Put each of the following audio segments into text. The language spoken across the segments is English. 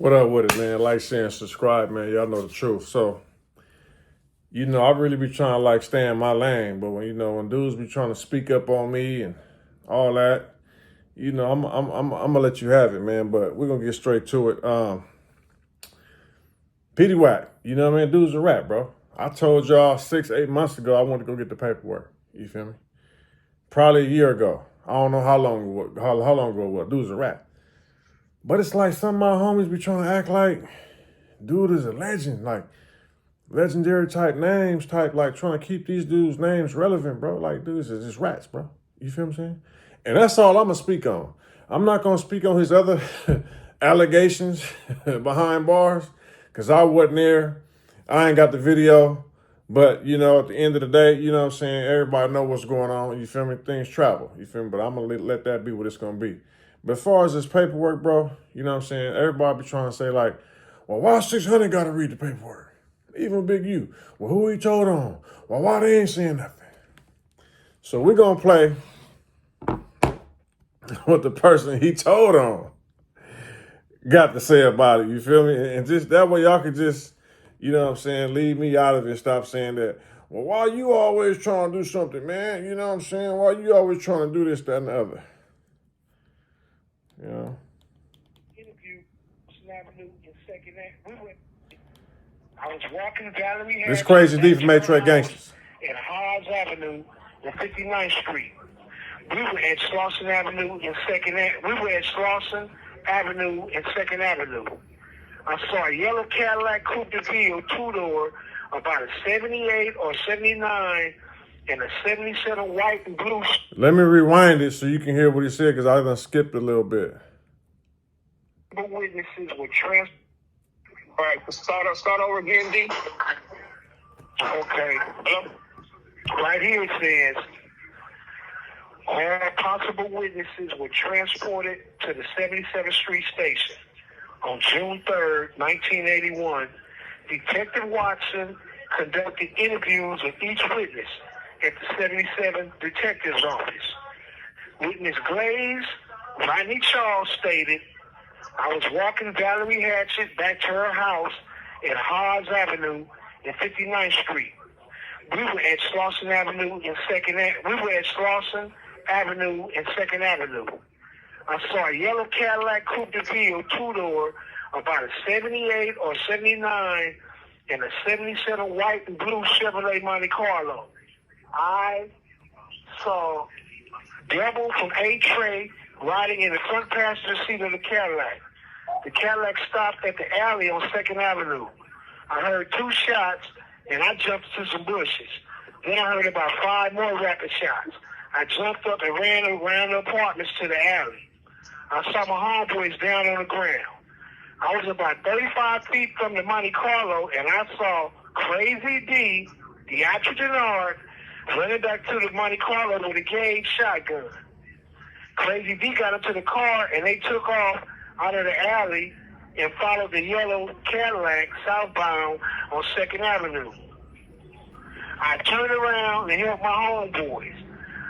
What up with it, man? Like, share, and subscribe, man. Y'all know the truth. So, I really be trying to stay in my lane, but when dudes be trying to speak up on me and all that, I'm gonna let you have it, man. But we're gonna get straight to it. Peedie Wacc, dude's a rap, bro. I told y'all 6, 8 months ago I wanted to go get the paperwork. You feel me? Probably a year ago. I don't know how long ago it was. Dude's a rap. But it's like some of my homies be trying to act like dude is a legend, like legendary type names, like trying to keep these dudes' names relevant, bro. Like, dudes is just rats, bro. You feel what I'm saying? And that's all I'm gonna speak on. I'm not gonna speak on his other allegations behind bars, because I wasn't there. I ain't got the video. But, at the end of the day, what I'm saying, everybody know what's going on. You feel me? Things travel. You feel me? But I'm going to let that be what it's going to be. But as far as this paperwork, bro, you know what I'm saying? Everybody be trying to say, like, well, why 600 got to read the paperwork? Even Big U. Well, who he told on? Well, why they ain't saying nothing? So we're going to play what the person he told on got to say about it. You feel me? And just that way y'all could just, leave me out of it. Stop saying that, well, why you always trying to do something, man? You know what I'm saying? Why you always trying to do this, that, and the other? Interview Avenue in Second Avenue. I was walking Gallery. This crazy D from Mainline Gangsters. In Hodge Avenue and 59th Street. We were at Slauson Avenue and Second Avenue. We were at Slauson Avenue and Second Avenue. I saw a yellow Cadillac Coupe de Ville two-door, about a 78 or 79, and a 77 white and blue. Let me rewind it so you can hear what he said, because I done skipped a little bit. The witnesses were transferred. All right, start over again, D. Okay. Right here it says, all possible witnesses were transported to the 77th Street Station. On June 3rd, 1981, Detective Watson conducted interviews of each witness at the 77 Detective's Office. Witness Glaze, Rodney Charles, stated, I was walking Valerie Hatchett back to her house at Hodge Avenue and 59th Street. We were at Slauson Avenue and Slauson Avenue and 2nd Avenue. I saw a yellow Cadillac Coupe de Ville two-door, about a 78 or 79, and a 77 white and blue Chevrolet Monte Carlo. I saw Devil from A-Tray riding in the front passenger seat of the Cadillac. The Cadillac stopped at the alley on 2nd Avenue. I heard 2 shots, and I jumped to some bushes. Then I heard about 5 more rapid shots. I jumped up and ran around the apartments to the alley. I saw my homeboys down on the ground. I was about 35 feet from the Monte Carlo, and I saw Crazy D, the Denard, running back to the Monte Carlo with a gauge shotgun. Crazy D got into the car, and they took off out of the alley and followed the yellow Cadillac southbound on 2nd Avenue. I turned around and helped my homeboys.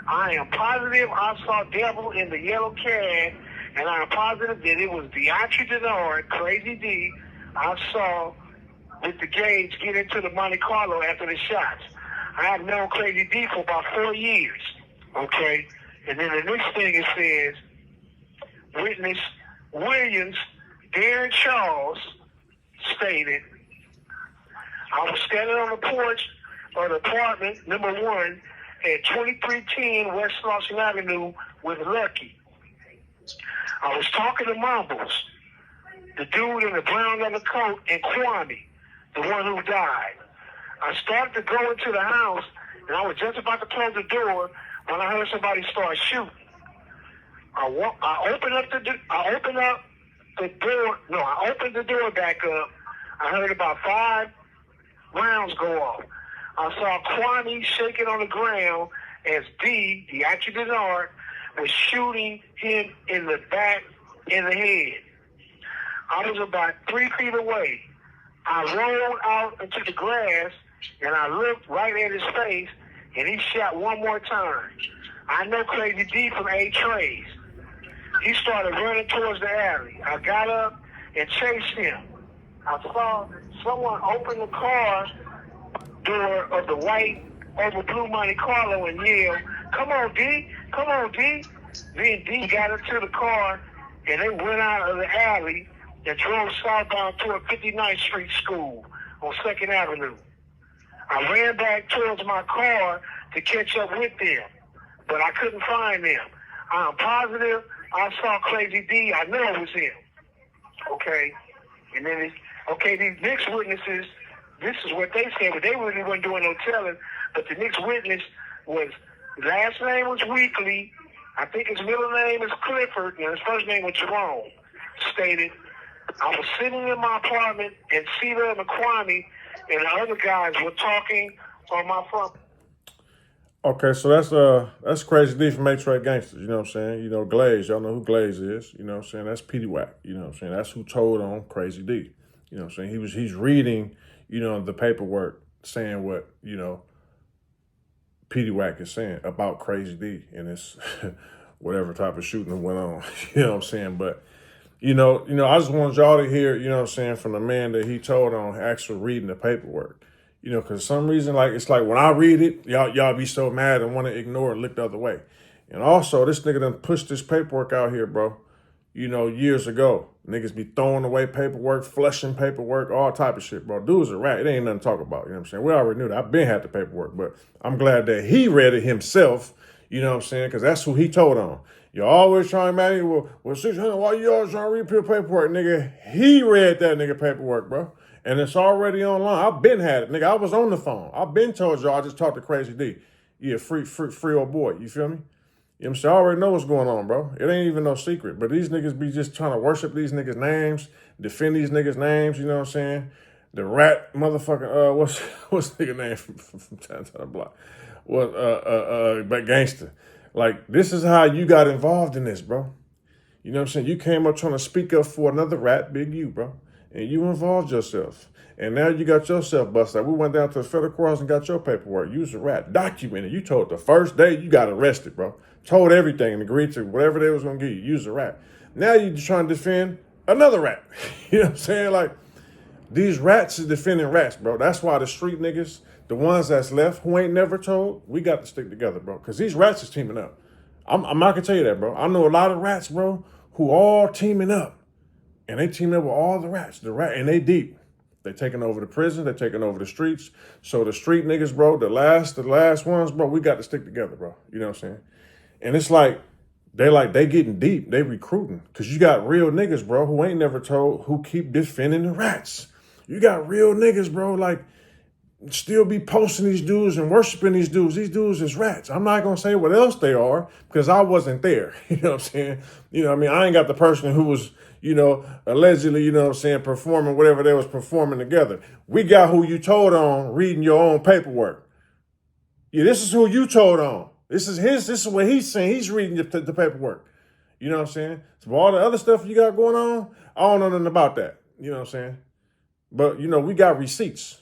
I am positive I saw Devil in the yellow cab, and I'm positive that it was Denard, Crazy D, I saw with the gauge get into the Monte Carlo after the shots. I have known Crazy D for about 4 years, okay? And then the next thing it says, witness Williams, Darren Charles, stated, I was standing on the porch of the apartment, number 1, at 2310 West Slauson Avenue with Lucky. I was talking to Mumbles, the dude in the brown leather coat, and Kwame, the one who died. I started to go into the house, and I was just about to close the door when I heard somebody start shooting. I opened the door back up. I heard about 5 rounds go off. I saw Kwame shaking on the ground as D, the Denard, was shooting him in the back, in the head. I was about 3 feet away. I rolled out into the grass, and I looked right at his face, and he shot one more time. I know Crazy D from A-Trays. He started running towards the alley. I got up and chased him. I saw someone open the car door of the white over blue Monte Carlo and yell, "Come on, D! Come on, D!" Then D got into the car and they went out of the alley and drove southbound toward 59th Street School on 2nd Avenue. I ran back towards my car to catch up with them, but I couldn't find them. I'm positive I saw Crazy D. I know it was him. Okay. And then, these next witnesses, this is what they said, but they really weren't doing no telling. But the next witness was, last name was Weekly. I think his middle name is Clifford, and his first name was Jerome. Stated, I was sitting in my apartment, and Cedar and McQuamie and the other guys were talking on my phone. Okay, so that's Crazy D from Matrix Gangsters, you know what I'm saying? You know, Glaze, y'all know who Glaze is, you know what I'm saying? That's Peedie Wacc, you know what I'm saying? That's who told on Crazy D, you know what I'm saying? He's reading, you know, the paperwork saying what, you know, Peedie Wacc is saying about Crazy D and this whatever type of shooting that went on, you know what I'm saying? But, you know, I just wanted y'all to hear, you know what I'm saying, from the man that he told on actually reading the paperwork. You know, because for some reason, like, it's like when I read it, y'all be so mad and want to ignore it, look the other way. And also, this nigga done pushed this paperwork out here, bro, you know, years ago. Niggas be throwing away paperwork, flushing paperwork, all type of shit, bro. Dude's a rat. It ain't nothing to talk about, you know what I'm saying? We already knew that. I've been had the paperwork, but I'm glad that he read it himself, you know what I'm saying? Because that's who he told on. You're always trying to manage, well, 600, why you always trying to read pure paperwork, nigga? He read that nigga paperwork, bro. And it's already online. I've been had it, nigga. I was on the phone. I've been told y'all I just talked to Crazy D. Yeah, free old boy. You feel me? You know what I'm saying? I already know what's going on, bro. It ain't even no secret. But these niggas be just trying to worship these niggas' names, defend these niggas' names, you know what I'm saying? The rat motherfucking, what's the nigga name from Town to the Block? But gangster. Like, this is how you got involved in this, bro. You know what I'm saying? You came up trying to speak up for another rat, Big U, bro. And you involved yourself. And now you got yourself busted. We went down to the federal courts and got your paperwork. You was a rat. Documented. You told the first day you got arrested, bro. Told everything and agreed to whatever they was going to give you. You was a rat. Now you just trying to defend another rat. You know what I'm saying? Like, these rats is defending rats, bro. That's why the street niggas, the ones that's left who ain't never told, we got to stick together, bro. Because these rats is teaming up. I'm not going to tell you that, bro. I know a lot of rats, bro, who all teaming up. And they team up with all the rats, and they deep. They taking over the prison, they taking over the streets. So the street niggas, bro, the last ones, bro, we got to stick together, bro. You know what I'm saying? And it's like they getting deep, they recruiting. Cause you got real niggas, bro, who ain't never told, who keep defending the rats. You got real niggas, bro, like still be posting these dudes and worshiping these dudes. These dudes is rats. I'm not going to say what else they are because I wasn't there. You know what I'm saying? You know what I mean? I ain't got the person who was, you know, allegedly, you know what I'm saying, performing whatever they was performing together. We got who you told on reading your own paperwork. Yeah, this is who you told on. This is what he's saying. He's reading the paperwork. You know what I'm saying? So all the other stuff you got going on, I don't know nothing about that. You know what I'm saying? But, you know, we got receipts.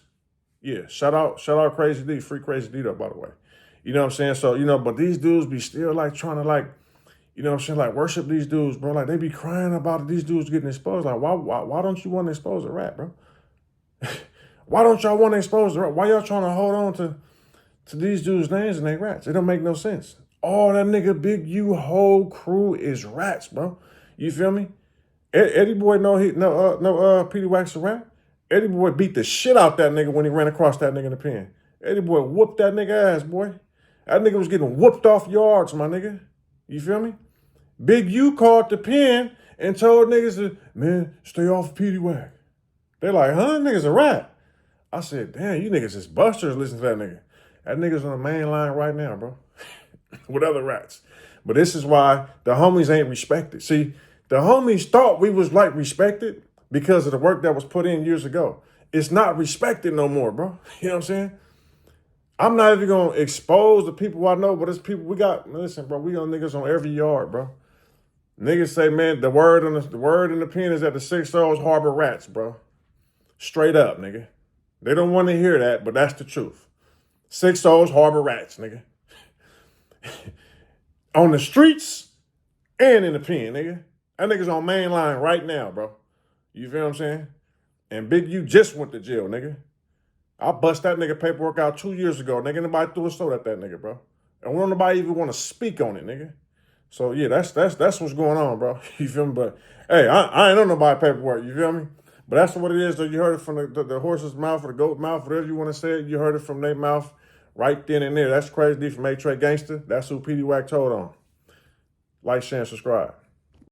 Yeah, shout out Crazy D, free Crazy D though, by the way. You know what I'm saying? So, you know, but these dudes be still like trying to like, you know what I'm saying, like worship these dudes, bro. Like they be crying about these dudes getting exposed. Like, why don't you want to expose a rat, bro? Why don't y'all want to expose the rat? Why y'all trying to hold on to these dudes' names and they rats? It don't make no sense. All that nigga Big U whole crew is rats, bro. You feel me? Eddie Boy Peedie Wacc's a rat. Eddie Boy beat the shit out that nigga when he ran across that nigga in the pen. Eddie Boy whooped that nigga ass, boy. That nigga was getting whooped off yards, my nigga. You feel me? Big U called the pen and told niggas, man, stay off of Peedie Wacc. They like, huh? Nigga's a rat. I said, damn, you niggas is busters. Listen to that nigga. That nigga's on the main line right now, bro. With other rats. But this is why the homies ain't respected. See, the homies thought we was like respected because of the work that was put in years ago. It's not respected no more, bro. You know what I'm saying? I'm not even going to expose the people I know, but it's people we got. Listen, bro, we got niggas on every yard, bro. Niggas say, man, the word in the pen is that the 6 O's harbor rats, bro. Straight up, nigga. They don't want to hear that, but that's the truth. 6 O's harbor rats, nigga. On the streets and in the pen, nigga. That nigga's on mainline right now, bro. You feel what I'm saying? And Big U just went to jail, nigga. I bust that nigga paperwork out 2 years ago, nigga. Nobody threw a sword at that nigga, bro. And won't nobody even want to speak on it, nigga. So yeah, that's what's going on, bro. You feel me? But hey, I ain't on nobody paperwork. You feel me? But that's what it is. Though you heard it from the horse's mouth or the goat mouth, whatever you want to say it. You heard it from their mouth, right then and there. That's Crazy D from A-Tray Gangster. That's who Peedie Wacc told on. Like, share, and subscribe.